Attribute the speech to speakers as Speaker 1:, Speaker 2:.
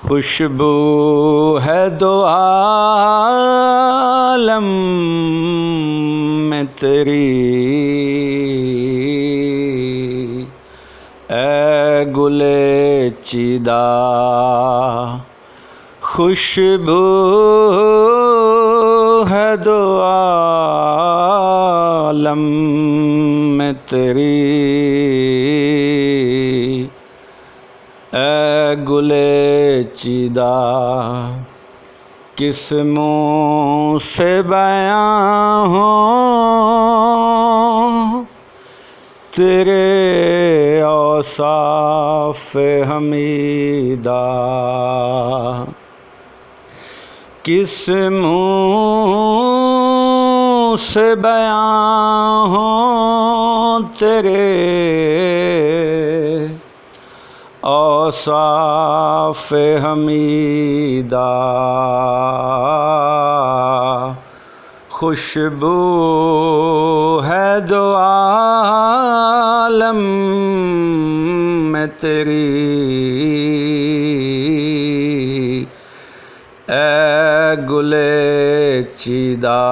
Speaker 1: خوشبو ہے دو عالم میں تیری، اے گلے چیدہ خوشبو ہے دو عالم میں تیری، اے گلے چیدہ کس منہ سے بیاں ہوں تیرے اوصاف حمیدہ، کس منہ سے بیاں ہوں تیرے اوصاف حمیدہ، خوشبو ہے دو عالم میں تیری، اے گلے چیدہ